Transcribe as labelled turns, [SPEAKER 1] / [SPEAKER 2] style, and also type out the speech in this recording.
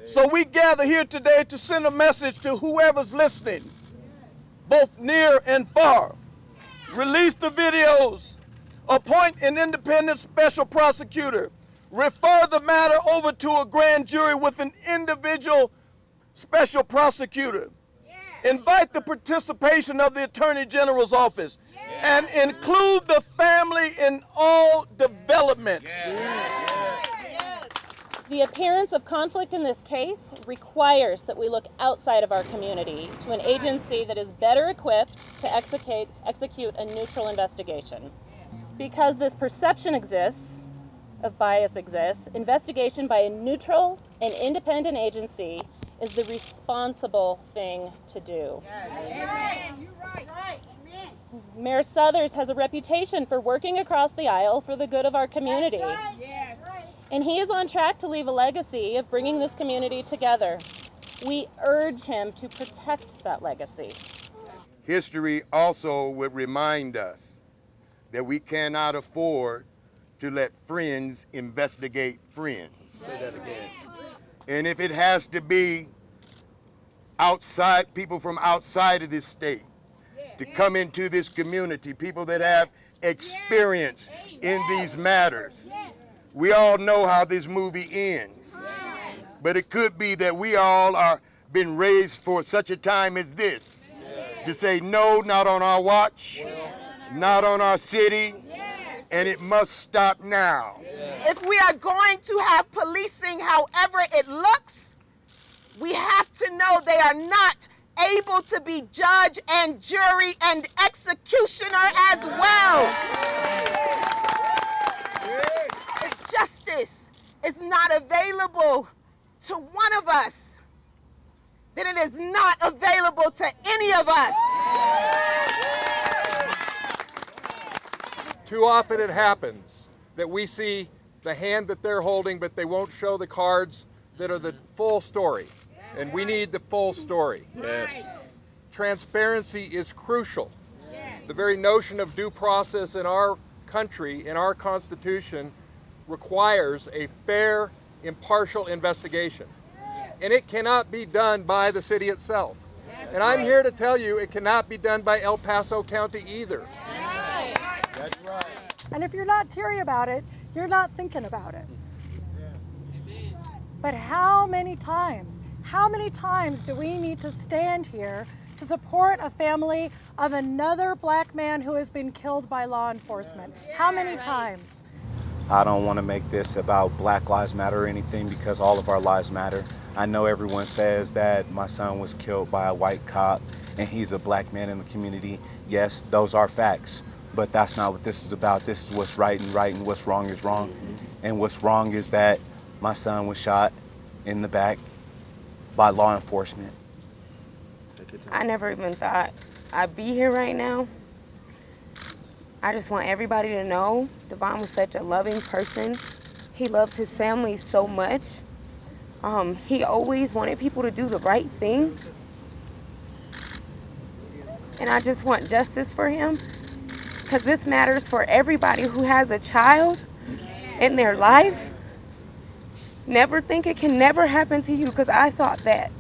[SPEAKER 1] So we gather here today to send a message to whoever's listening, both near and far. Release the videos, appoint an independent special prosecutor, refer the matter over to a grand jury with an individual special prosecutor. Invite the participation of the Attorney General's office and include the family in all developments.
[SPEAKER 2] The appearance of conflict in this case requires that we look outside of our community to an agency that is better equipped to execute a neutral investigation. Because this perception exists, of bias exists, investigation by a neutral and independent agency is the responsible thing to do.
[SPEAKER 3] Amen. You're right. Amen.
[SPEAKER 2] Mayor Southers has a reputation for working across the aisle for the good of our community.
[SPEAKER 3] That's right. Yes.
[SPEAKER 2] And he is on track to leave a legacy of bringing this community together. We urge him to protect that legacy.
[SPEAKER 4] History also would remind us that we cannot afford to let friends investigate friends.
[SPEAKER 1] Say that again.
[SPEAKER 4] And if it has to be outside, people from outside of this state to come into this community, people that have experience in these matters. We all know how this movie ends, but it could be that we all are been raised for such a time as this to say no, not on our watch, not on our city, and it must stop now.
[SPEAKER 5] If we are going to have policing however it looks, we have to know they are not able to be judge and jury and executioner as well. If justice is not available to one of us, then it is not available to any of us.
[SPEAKER 6] Too often it happens that we see the hand that they're holding, but they won't show the cards that are the full story. And we need the full story.
[SPEAKER 1] Yes.
[SPEAKER 6] Transparency is crucial. The very notion of due process in our country, in our Constitution, requires a fair, impartial investigation. And it cannot be done by the city itself. And I'm here to tell you it cannot be done by El Paso County either.
[SPEAKER 4] That's right.
[SPEAKER 7] And if you're not teary about it, you're not thinking about it. But how many times do we need to stand here to support a family of another black man who has been killed by law enforcement? How many times?
[SPEAKER 8] I don't want to make this about Black Lives Matter or anything, because all of our lives matter. I know everyone says that my son was killed by a white cop and he's a black man in the community. Yes, those are facts, but that's not what this is about. This is what's right and what's wrong is wrong. And what's wrong is that my son was shot in the back by law enforcement.
[SPEAKER 9] I never even thought I'd be here right now. I just want everybody to know Devon was such a loving person. He loved his family so much. He always wanted people to do the right thing. And I just want justice for him, because this matters for everybody who has a child in their life. Never think it can never happen to you, because I thought that.